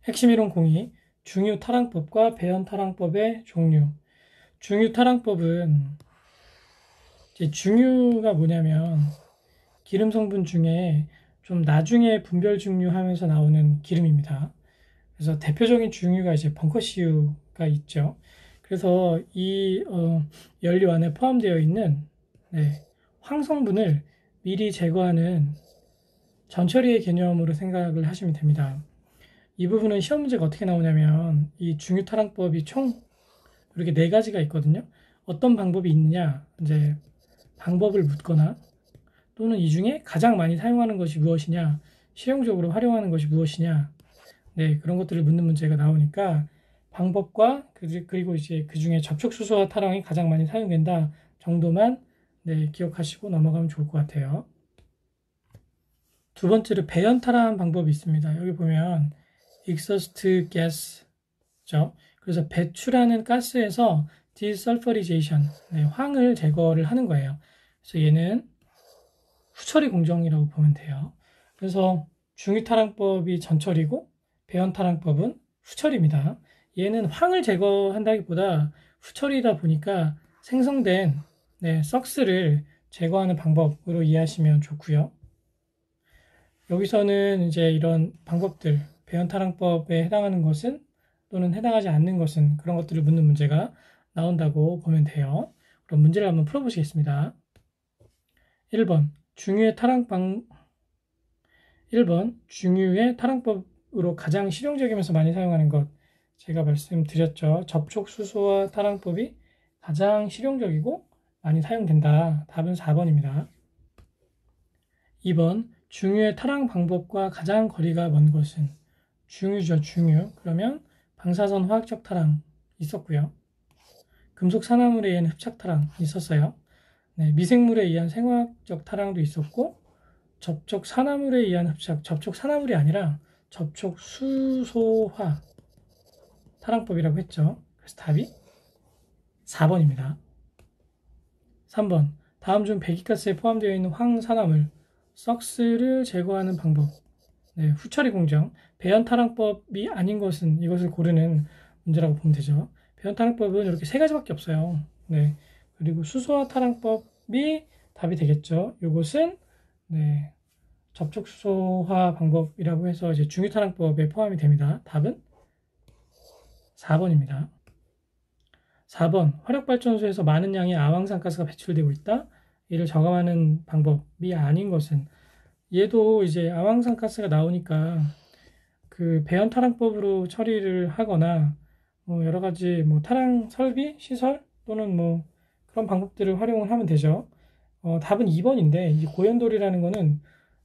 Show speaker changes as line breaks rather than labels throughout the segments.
핵심 이론 공이 중유 타랑법과 배연 타랑법의 종류. 중유 타랑법은 이제 중유가 뭐냐면 기름 성분 중에 좀 나중에 분별 중류하면서 나오는 기름입니다. 그래서 대표적인 중유가 이제 벙커시유가 있죠. 그래서 이 연료 안에 포함되어 있는 황성분을 미리 제거하는 전처리의 개념으로 생각을 하시면 됩니다. 이 부분은 시험 문제가 어떻게 나오냐면 이 중유타랑법이 총 이렇게 네 가지가 있거든요. 어떤 방법이 있느냐, 이제 방법을 묻거나 또는 이 중에 가장 많이 사용하는 것이 무엇이냐, 실용적으로 활용하는 것이 무엇이냐, 그런 것들을 묻는 문제가 나오니까 방법과 그리고 이제 그 중에 접촉수소와 타랑이 가장 많이 사용된다 정도만 기억하시고 넘어가면 좋을 것 같아요. 두 번째로 배연타랑 방법이 있습니다. 여기 보면 exhaust gas죠. 그래서 배출하는 가스에서 desulfurization, 황을 제거를 하는 거예요. 그래서 얘는 후처리 공정이라고 보면 돼요. 그래서 중유타랑법이 전처리고 배연타랑법은 후처리입니다. 얘는 황을 제거한다기보다 후처리다 보니까 생성된 썩스를 제거하는 방법으로 이해하시면 좋고요. 여기서는 이제 이런 방법들, 배연타랑법에 해당하는 것은 또는 해당하지 않는 것은 그런 것들을 묻는 문제가 나온다고 보면 돼요. 그럼 문제를 한번 풀어보시겠습니다. 1번 중유의 타랑법으로 가장 실용적이면서 많이 사용하는 것, 제가 말씀드렸죠. 접촉수소와 타랑법이 가장 실용적이고 많이 사용된다. 답은 4번입니다. 2번 중유의 타랑 방법과 가장 거리가 먼 것은 중유죠. 중유. 그러면 방사선 화학적 타랑 있었고요. 금속 산화물에 의한 흡착 타랑 있었어요. 미생물에 의한 생화학적 타랑도 있었고 접촉 산화물에 의한 흡착, 접촉 산화물이 아니라 접촉 수소화 타랑법이라고 했죠. 그래서 답이 4번입니다. 3번 다음 중 배기가스에 포함되어 있는 황산화물 썩스를 제거하는 방법, 후처리 공정, 배연타랑법이 아닌 것은 이것을 고르는 문제라고 보면 되죠. 배연타랑법은 이렇게 세 가지밖에 없어요. 그리고 수소화 타랑법이 답이 되겠죠. 이것은 접촉 수소화 방법이라고 해서 이제 중유타랑법에 포함이 됩니다. 답은 4번입니다. 4번 화력발전소에서 많은 양의 아황산가스가 배출되고 있다. 이를 저감하는 방법이 아닌 것은, 얘도 이제 아황산가스가 나오니까 그 배연타랑법으로 처리를 하거나 여러 가지 타랑 설비, 시설 또는 그런 방법들을 활용을 하면 되죠. 답은 2번인데 이 고연돌이라는 거는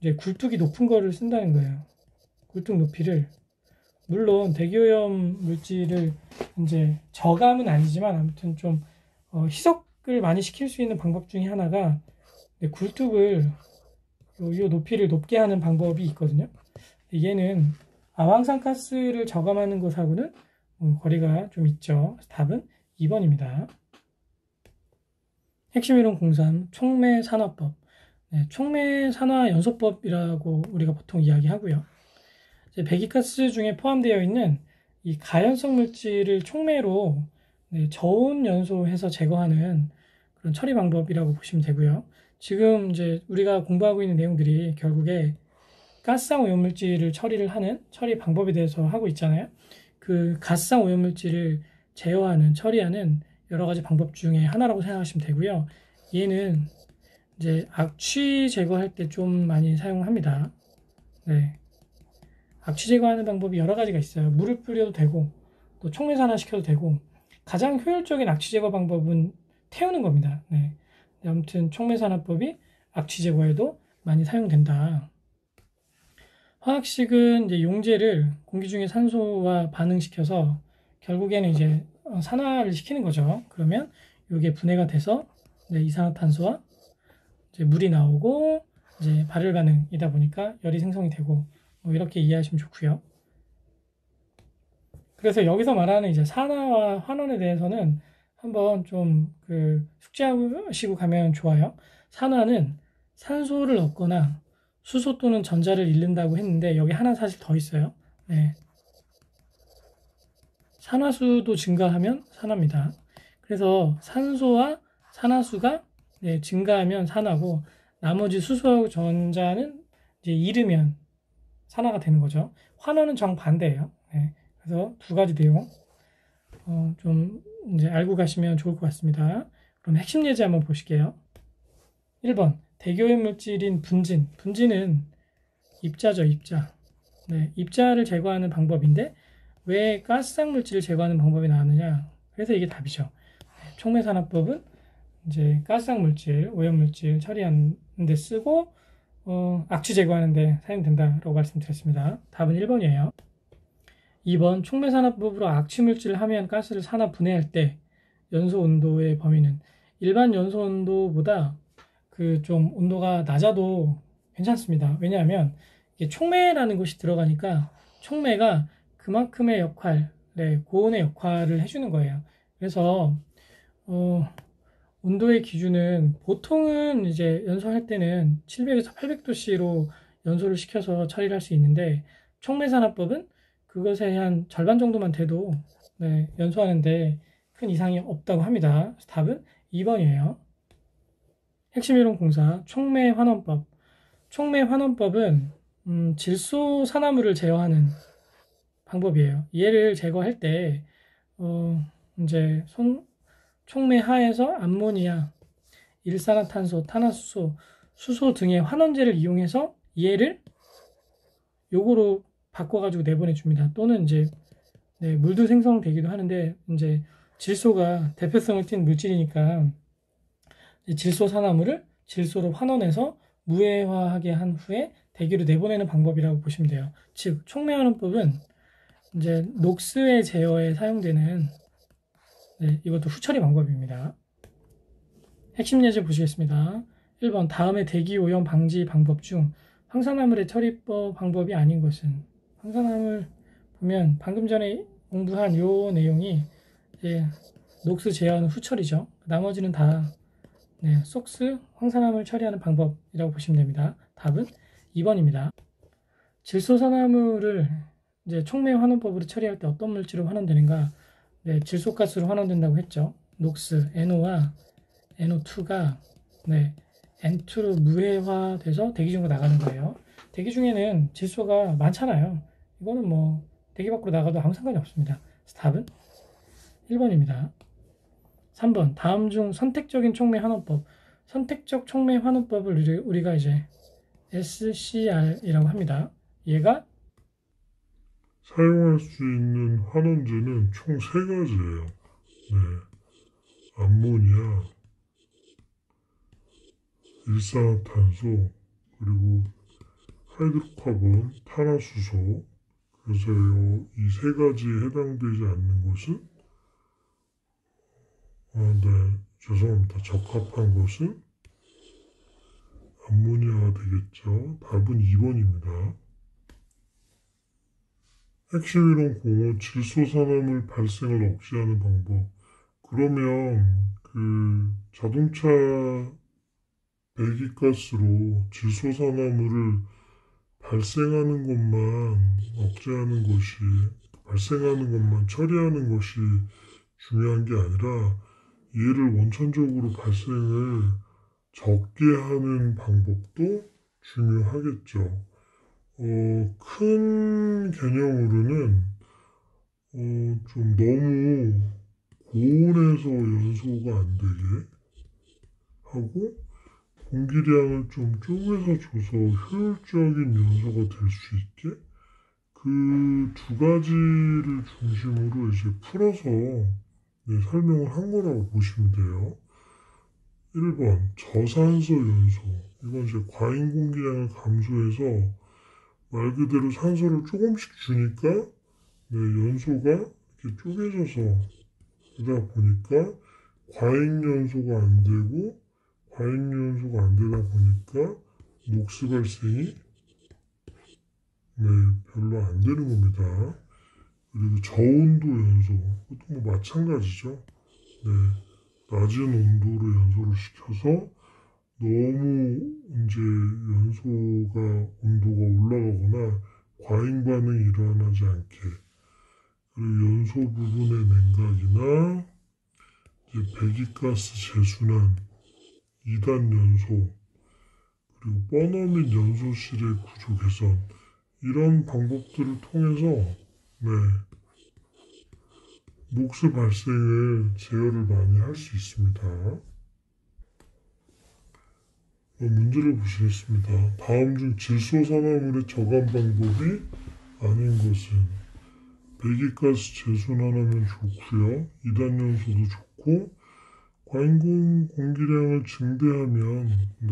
이제 굴뚝이 높은 거를 쓴다는 거예요. 굴뚝 높이를, 물론 대기오염 물질을 이제 저감은 아니지만 아무튼 좀 희석을 많이 시킬 수 있는 방법 중에 하나가 굴뚝을 이 높이를 높게 하는 방법이 있거든요. 얘는 아황산가스를 저감하는 것하고는 거리가 좀 있죠. 답은 2번입니다. 핵심 이론 03 촉매산화법. 촉매산화연소법이라고 우리가 보통 이야기하고요. 배기가스 중에 포함되어 있는 이 가연성 물질을 촉매로 저온 연소해서 제거하는 그런 처리 방법이라고 보시면 되고요. 지금 이제 우리가 공부하고 있는 내용들이 결국에 가스상 오염물질을 처리를 하는 처리 방법에 대해서 하고 있잖아요. 그 가스상 오염물질을 제어하는, 처리하는 여러 가지 방법 중에 하나라고 생각하시면 되고요. 얘는 이제 악취 제거할 때 좀 많이 사용합니다. 악취 제거하는 방법이 여러 가지가 있어요. 물을 뿌려도 되고 또 촉매산화 시켜도 되고, 가장 효율적인 악취 제거 방법은 태우는 겁니다. 아무튼 촉매산화법이 악취 제거에도 많이 사용된다. 화학식은 이제 용제를 공기 중에 산소와 반응시켜서 결국에는 이제 산화를 시키는 거죠. 그러면 이게 분해가 돼서 이산화탄소와 이제 물이 나오고 이제 발열 반응이다 보니까 열이 생성이 되고 이렇게 이해하시면 좋고요. 그래서 여기서 말하는 이제 산화와 환원에 대해서는 한번 좀 숙지하시고 가면 좋아요. 산화는 산소를 얻거나 수소 또는 전자를 잃는다고 했는데 여기 하나 사실 더 있어요. 산화수도 증가하면 산화입니다. 그래서 산소와 산화수가 증가하면 산화고, 나머지 수소하고 전자는 이제 잃으면 산화가 되는 거죠. 환원은 정반대예요. 그래서 두 가지 내용 좀 이제 알고 가시면 좋을 것 같습니다. 그럼 핵심 예제 한번 보실게요. 1번 대기오염 물질인 분진. 분진은 입자죠, 입자. 입자를 제거하는 방법인데 왜 가스상 물질을 제거하는 방법이 나왔느냐? 그래서 이게 답이죠. 촉매산화법은 이제 가스상 물질, 오염 물질 처리하는 데 쓰고 악취 제거하는 데 사용된다라고 말씀드렸습니다. 답은 1번이에요. 2번 촉매산화법으로 악취 물질을 함유한 가스를 산화 분해할 때 연소 온도의 범위는 일반 연소 온도보다 그 좀 온도가 낮아도 괜찮습니다. 왜냐하면 이게 촉매라는 것이 들어가니까 촉매가 그만큼의 역할, 고온의 역할을 해주는 거예요. 그래서 온도의 기준은 보통은 이제 연소할 때는 700에서 800도씨로 연소를 시켜서 처리를 할 수 있는데 촉매산화법은 그것의 한 절반 정도만 돼도 연소하는데 큰 이상이 없다고 합니다. 답은 2번이에요. 핵심이론 공사 촉매환원법. 촉매환원법은 질소 산화물을 제어하는 방법이에요. 얘를 제거할 때 이제 촉매하에서 암모니아, 일산화탄소, 탄화수소, 수소 등의 환원제를 이용해서 얘를 요거로 바꿔가지고 내보내줍니다. 또는 이제 물도 생성되기도 하는데 이제 질소가 대표성을 띤 물질이니까 질소 산화물을 질소로 환원해서 무해화하게 한 후에 대기로 내보내는 방법이라고 보시면 돼요. 즉 촉매환원법은 이제 녹스의 제어에 사용되는 이것도 후처리 방법입니다. 핵심 예제 보시겠습니다. 1번 다음의 대기 오염 방지 방법 중 황산화물의 처리법 방법이 아닌 것은, 황산화물 보면 방금 전에 공부한 요 내용이 이제 녹스 제어하는 후처리죠. 나머지는 다 속스 황산화물 처리하는 방법이라고 보시면 됩니다. 답은 2번입니다. 질소산화물을 이제 촉매 환원법으로 처리할 때 어떤 물질로 환원되는가? 질소가스로 환원된다고 했죠. 녹스 NO와 NO2가 N2로 무해화돼서 대기 중으로 나가는 거예요. 대기 중에는 질소가 많잖아요. 이거는 뭐 대기 밖으로 나가도 아무 상관이 없습니다. 답은 1번입니다. 3번 다음 중 선택적인 촉매 환원법. 선택적 촉매 환원법을 우리가 이제 SCR이라고 합니다. 얘가
사용할 수 있는 환원제는 총 3가지예요. 암모니아, 일산화탄소, 그리고 하이드로카본, 탄화수소. 그래서 이 3가지에 해당되지 않는 것은 죄송합니다. 적합한 것은 암모니아가 되겠죠. 답은 2번입니다. 핵심이론 공호 질소산화물 발생을 억제하는 방법. 그러면 그 자동차 배기가스로 질소산화물을 발생하는 것만 억제하는 것이, 발생하는 것만 처리하는 것이 중요한 게 아니라 얘를 원천적으로 발생을 적게 하는 방법도 중요하겠죠. 큰 개념으로는 좀 너무 고온에서 연소가 안 되게 하고 공기량을 좀 쪼개서 줘서 효율적인 연소가 될 수 있게 그 2가지를 중심으로 이제 풀어서 설명을 한 거라고 보시면 돼요. 1번 저산소 연소. 이건 이제 과잉 공기량을 감소해서 말 그대로 산소를 조금씩 주니까 연소가 이렇게 쪼개져서 그러다 보니까 과잉 연소가 안 되고, 과잉 연소가 안 되다 보니까 녹스 발생이 별로 안 되는 겁니다. 그리고 저온도 연소, 그것도 뭐 마찬가지죠. 낮은 온도로 연소를 시켜서 너무 이제 연소가 온도가 올라가거나 과잉 반응이 일어나지 않게, 그리고 연소 부분의 냉각이나 이제 배기가스 재순환, 2단 연소, 그리고 버너 및 연소실의 구조 개선, 이런 방법들을 통해서 네, 녹스 발생을 제어를 많이 할 수 있습니다. 문제를 보시겠습니다. 다음 중 질소산화물의 저감 방법이 아닌 것은 배기가스 재순환하면 좋고요. 2단 연소도 좋고 과잉 공기량을 증대하면 네,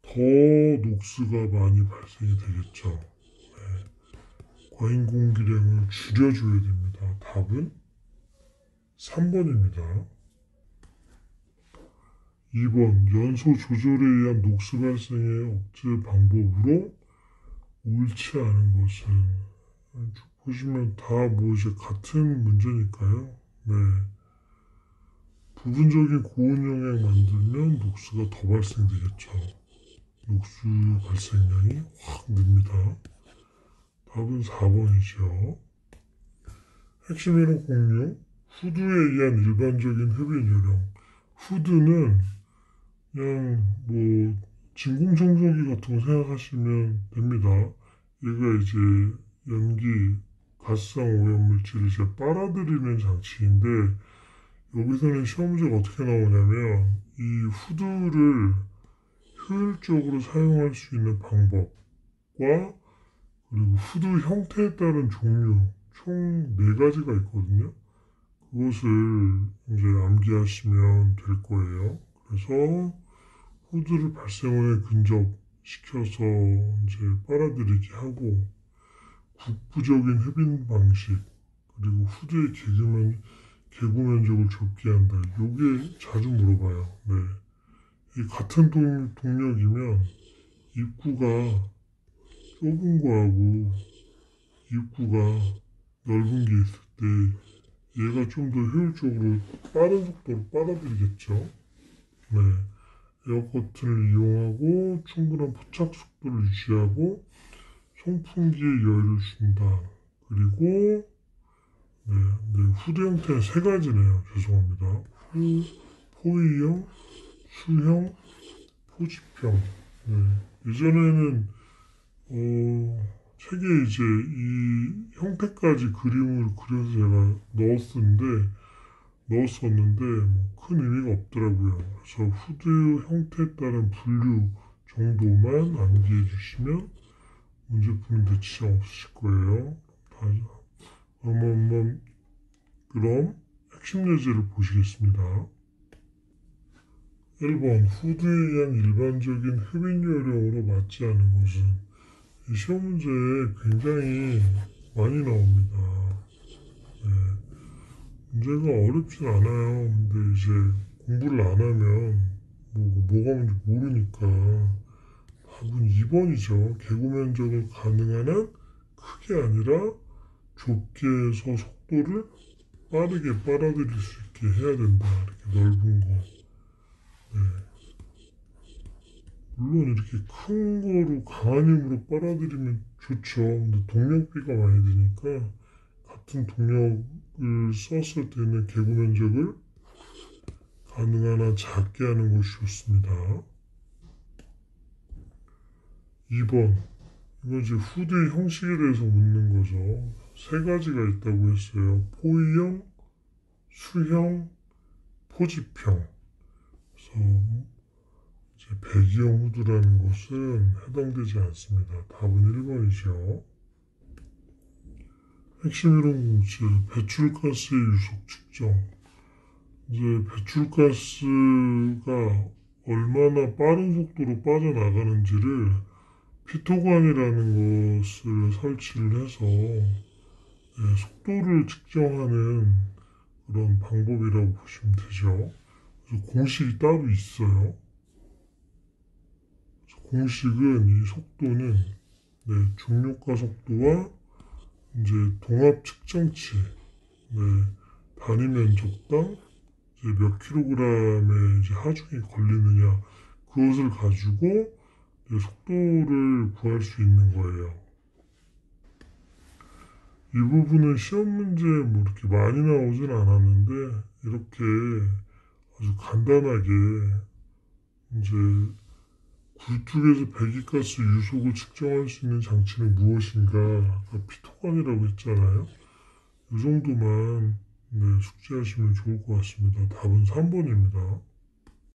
더 녹스가 많이 발생이 되겠죠. 네, 과잉 공기량을 줄여줘야 됩니다. 답은 3번입니다. 2번 연소 조절에 의한 녹스 발생의 억제 방법으로 옳지 않은 것은 보시면 다 뭐 이제 같은 문제니까요. 네. 부분적인 고온 영향 만들면 녹스가 더 발생되겠죠. 녹수 발생량이 확 늡니다. 답은 4번이죠. 핵심 이론 공유, 후드에 의한 일반적인 흡연 요령. 후드는 그냥 뭐 진공청소기 같은 거 생각하시면 됩니다. 얘가 이제 연기, 가스성 오염물질을 이제 빨아들이는 장치인데 여기서는 시험 문제가 어떻게 나오냐면 이 후드를 효율적으로 사용할 수 있는 방법과 그리고 후드 형태에 따른 종류 총 4가지가 있거든요. 그것을 이제 암기하시면 될 거예요. 그래서 후드를 발생원에 근접시켜서 이제 빨아들이게 하고 국부적인 흡인 방식 그리고 후드의 개구 면적을 좁게 한다. 요게 자주 물어봐요. 네. 이 같은 동력이면 입구가 좁은 거하고 입구가 넓은 게 있을 때 얘가 좀 더 효율적으로 빠른 속도로 빨아들이겠죠. 네. 에어커튼을 이용하고 충분한 포착 속도를 유지하고 송풍기에 여유를 준다. 그리고 네, 후드 형태는 3가지네요. 죄송합니다. 포위형, 수형, 포집형. 네. 예전에는 책에 이제 이 형태까지 그림을 그려서 제가 넣었었는데 뭐 큰 의미가 없더라고요. 그래서 후드 형태에 따른 분류 정도만 암기해 주시면 문제 푸는데 지장 없으실 거예요. 그럼 핵심 예제를 보시겠습니다. 1번 후드에 의한 일반적인 흡인 요령으로 맞지 않은 것은 이 시험 문제에 굉장히 많이 나옵니다. 네. 문제가 어렵진 않아요. 근데 이제 공부를 안 하면 뭐가 뭔지 모르니까 답은 2번이죠. 개구 면적을 가능한 한 크게 아니라 좁게 해서 속도를 빠르게 빨아들일 수 있게 해야 된다. 이렇게 넓은 거. 네. 물론 이렇게 큰 거로 강한 힘으로 빨아들이면 좋죠. 근데 동력비가 많이 드니까 같은 동력을 썼을 때는 개구 면적을 가능한 한 작게 하는 것이 좋습니다. 2번. 이거 이제 후드의 형식에 대해서 묻는 거죠. 3가지가 있다고 했어요. 포위형, 수형, 포집형. 그래서 이제 배기형 후드라는 것은 해당되지 않습니다. 답은 1번이죠. 핵심 이론 공식, 배출가스의 유속 측정. 이제 배출가스가 얼마나 빠른 속도로 빠져나가는지를 피토관이라는 것을 설치를 해서 속도를 측정하는 그런 방법이라고 보시면 되죠. 그래서 공식이 따로 있어요. 공식은 이 속도는 중력가 속도와 이제 동합 측정치, 단위 면적당 이제 몇 킬로그램의 이제 하중이 걸리느냐 그것을 가지고 속도를 구할 수 있는 거예요. 이 부분은 시험 문제에 뭐 이렇게 많이 나오진 않았는데, 이렇게 아주 간단하게 이제 굴뚝에서 배기가스 유속을 측정할 수 있는 장치는 무엇인가? 아까 피토관이라고 했잖아요. 이 정도만 네, 숙지하시면 좋을 것 같습니다. 답은 3번입니다.